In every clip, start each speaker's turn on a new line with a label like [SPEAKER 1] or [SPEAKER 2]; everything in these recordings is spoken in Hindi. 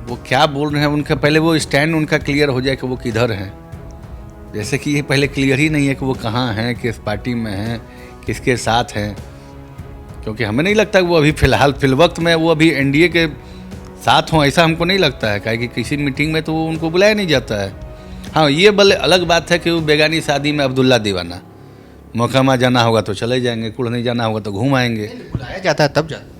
[SPEAKER 1] वो क्या बोल रहे हैं उनका पहले वो स्टैंड उनका क्लियर हो जाए कि वो किधर हैं। जैसे कि ये पहले क्लियर ही नहीं है कि वो कहाँ हैं, किस पार्टी में हैं, किसके साथ हैं। क्योंकि हमें नहीं लगता कि वो अभी फ़िलहाल वक्त में वो अभी एनडीए के साथ हों, ऐसा हमको नहीं लगता है। काहे कि किसी मीटिंग में तो वो उनको बुलाया नहीं जाता है। हाँ, ये भले अलग बात है कि वो बेगानी शादी में अब्दुल्ला दीवाना, मोकामा जाना होगा तो चले जाएंगे, कुढ़नी जाना होगा तो घूम आएंगे।
[SPEAKER 2] बुलाया जाता है तब जाता है।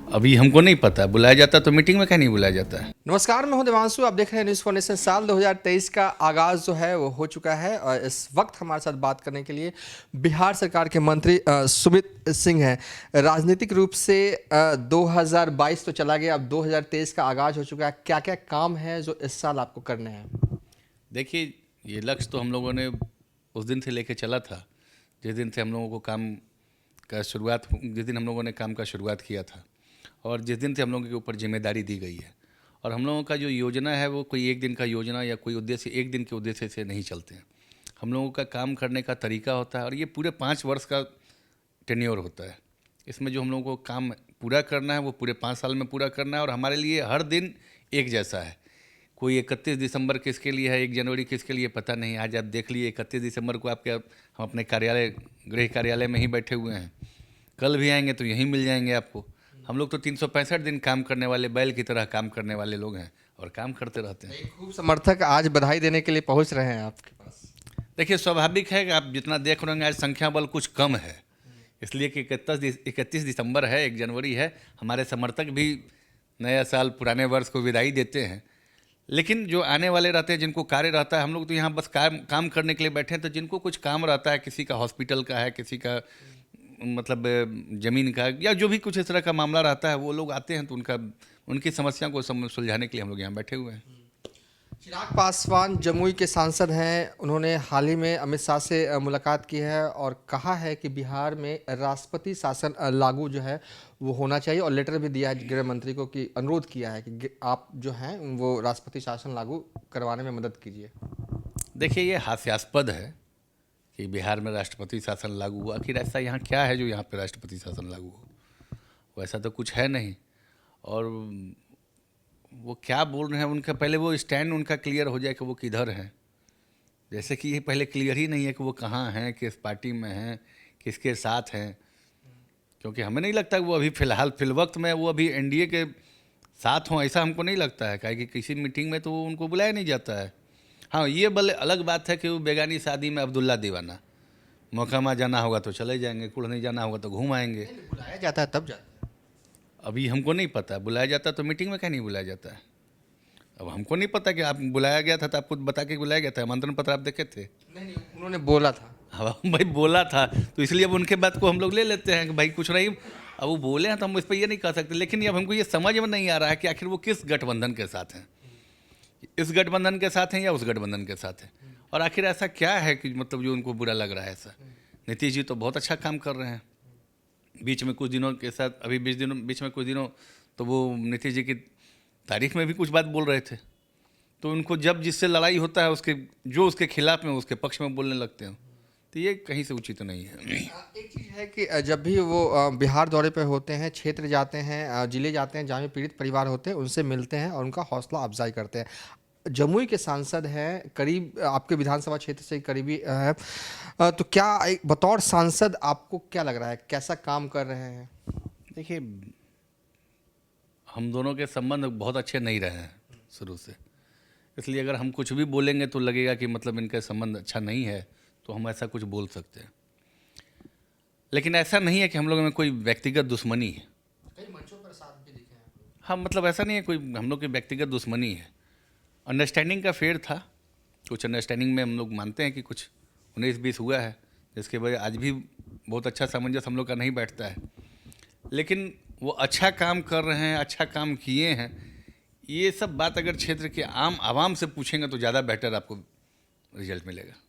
[SPEAKER 1] अभी हमको नहीं पता, बुलाया जाता तो मीटिंग में क्या नहीं बुलाया जाता है।
[SPEAKER 2] नमस्कार, मैं हूं देवांशु। आप देख रहे हैं न्यूज़ फॉरनेशन। साल 2023 का आगाज़ जो है वो हो चुका है और इस वक्त हमारे साथ बात करने के लिए बिहार सरकार के मंत्री सुमित सिंह हैं। राजनीतिक रूप से 2022 तो चला गया, अब 2023 का आगाज़ हो चुका है। क्या क्या काम है जो इस साल आपको करने हैं?
[SPEAKER 1] देखिए, ये लक्ष्य तो हम लोगों ने उस दिन से लेके चला था जिस दिन से हम लोगों को काम का शुरुआत जिस दिन हम लोगों ने काम का शुरुआत किया था और जिस दिन से हम लोगों के ऊपर जिम्मेदारी दी गई है। और हम लोगों का जो योजना है वो कोई एक दिन का योजना या कोई उद्देश्य एक दिन के उद्देश्य से नहीं चलते हैं। हम लोगों का काम करने का तरीका होता है और ये पूरे 5 वर्ष का टेन्योर होता है। इसमें जो हम लोगों को काम पूरा करना है वो पूरे 5 साल में पूरा करना है और हमारे लिए हर दिन एक जैसा है। कोई 31 दिसंबर किसके लिए है, 1 जनवरी किसके लिए, पता नहीं। आज आप देख लिए 31 दिसंबर को हम अपने कार्यालय, गृह कार्यालय में ही बैठे हुए हैं। कल भी आएंगे तो यहीं मिल जाएंगे आपको। हम लोग तो 365 दिन काम करने वाले, बैल की तरह काम करने वाले लोग हैं और काम करते रहते हैं।
[SPEAKER 2] एक खूब समर्थक आज बधाई देने के लिए पहुंच रहे हैं आपके पास।
[SPEAKER 1] देखिए, स्वाभाविक है कि आप जितना देख रहे होंगे आज संख्या बल कुछ कम है, इसलिए कि 31 दिसंबर है, 1 जनवरी है। हमारे समर्थक भी नया साल, पुराने वर्ष को विदाई देते हैं। लेकिन जो आने वाले रहते हैं, जिनको कार्य रहता है, हम लोग तो यहाँ बस काम करने के लिए बैठे हैं। तो जिनको कुछ काम रहता है, किसी का हॉस्पिटल का है, किसी का मतलब ज़मीन का, या जो भी कुछ इस तरह का मामला रहता है, वो लोग आते हैं तो उनकी समस्या को सुलझाने के लिए हम लोग यहाँ बैठे हुए हैं।
[SPEAKER 2] चिराग पासवान जमुई के सांसद हैं। उन्होंने हाल ही में अमित शाह से मुलाकात की है और कहा है कि बिहार में राष्ट्रपति शासन लागू जो है वो होना चाहिए और लेटर भी दिया है गृह मंत्री को कि अनुरोध किया है कि आप जो हैं वो राष्ट्रपति शासन लागू करवाने में मदद कीजिए।
[SPEAKER 1] देखिए, ये हास्यास्पद है कि बिहार में राष्ट्रपति शासन लागू हुआ। आखिर ऐसा यहाँ क्या है जो यहाँ पे राष्ट्रपति शासन लागू हो? वैसा तो कुछ है नहीं। और वो क्या बोल रहे हैं उनका पहले वो स्टैंड उनका क्लियर हो जाए कि वो किधर हैं। जैसे कि ये पहले क्लियर ही नहीं है कि वो कहाँ हैं, किस पार्टी में हैं, किसके साथ हैं। क्योंकि हमें नहीं लगता कि वो अभी फ़िलहाल वक्त में वो अभी एनडीए के साथ हों, ऐसा हमको नहीं लगता है। काहे कि किसी मीटिंग में तो वो उनको बुलाया नहीं जाता है। हाँ, ये भले अलग बात है कि वो बेगानी शादी में अब्दुल्ला दीवाना, मोकामा जाना होगा तो चले जाएंगे, कुढ़नी जाना होगा तो घूम आएंगे।
[SPEAKER 2] बुलाया जाता है तब जाता है।
[SPEAKER 1] अभी हमको नहीं पता, बुलाया जाता तो मीटिंग में क्या नहीं बुलाया जाता है। अब हमको नहीं पता कि आप बुलाया गया था तो आपको बता के बुलाया गया था। आमंत्रण पत्र आप देखे थे?
[SPEAKER 2] नहीं, उन्होंने बोला था।
[SPEAKER 1] अब भाई बोला था तो इसलिए अब उनके बात को हम लोग ले लेते हैं कि भाई कुछ नहीं। अब वो बोले हैं तो हम इस पर ये नहीं कह सकते। लेकिन अब हमको ये समझ में नहीं आ रहा है कि आखिर वो किस गठबंधन के साथ हैं, इस गठबंधन के साथ हैं या उस गठबंधन के साथ हैं। और आखिर ऐसा क्या है कि मतलब जो उनको बुरा लग रहा है ऐसा। नीतीश जी तो बहुत अच्छा काम कर रहे हैं। बीच में कुछ दिनों के साथ अभी बीच में कुछ दिनों तो वो नीतीश जी की तारीख में भी कुछ बात बोल रहे थे। तो उनको जब जिससे लड़ाई होता है उसके उसके खिलाफ में उसके पक्ष में बोलने लगते हैं। तो ये कहीं से उचित नहीं है।
[SPEAKER 2] एक चीज़ है कि जब भी वो बिहार दौरे पे होते हैं, क्षेत्र जाते हैं, जिले जाते हैं जहाँ भी पीड़ित परिवार होते हैं, उनसे मिलते हैं और उनका हौसला अफजाई करते हैं। जमुई के सांसद हैं, करीब आपके विधानसभा क्षेत्र से करीबी है। तो क्या बतौर सांसद आपको क्या लग रहा है, कैसा काम कर रहे हैं?
[SPEAKER 1] देखिए, हम दोनों के संबंध बहुत अच्छे नहीं रहे हैं शुरू से। इसलिए अगर हम कुछ भी बोलेंगे तो लगेगा कि मतलब इनका संबंध अच्छा नहीं है, तो हम ऐसा कुछ बोल सकते हैं। लेकिन ऐसा नहीं है कि हम लोगों में कोई व्यक्तिगत दुश्मनी है।
[SPEAKER 2] कई मंचों पर साथ भी दिखे हैं।
[SPEAKER 1] हाँ, मतलब ऐसा नहीं है कोई हम लोग की व्यक्तिगत दुश्मनी है। अंडरस्टैंडिंग का फेर था। कुछ अंडरस्टैंडिंग में हम लोग मानते हैं कि कुछ 19-20 हुआ है, जिसके वजह आज भी बहुत अच्छा सामंजस्य हम लोग का नहीं बैठता है। लेकिन वो अच्छा काम कर रहे हैं, अच्छा काम किए हैं, ये सब बात अगर क्षेत्र के आम आवाम से पूछेंगे तो ज़्यादा बेटर आपको रिजल्ट मिलेगा।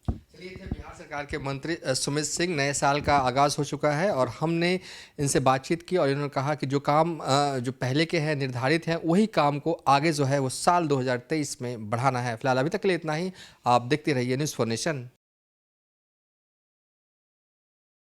[SPEAKER 2] चलिए, थे बिहार सरकार के मंत्री सुमित सिंह। नए साल का आगाज़ हो चुका है और हमने इनसे बातचीत की और इन्होंने कहा कि जो काम जो पहले के हैं, निर्धारित हैं, वही काम को आगे जो है वो साल 2023 में बढ़ाना है। फिलहाल अभी तक के लिए इतना ही। आप देखते रहिए न्यूज़ फॉर नेशन।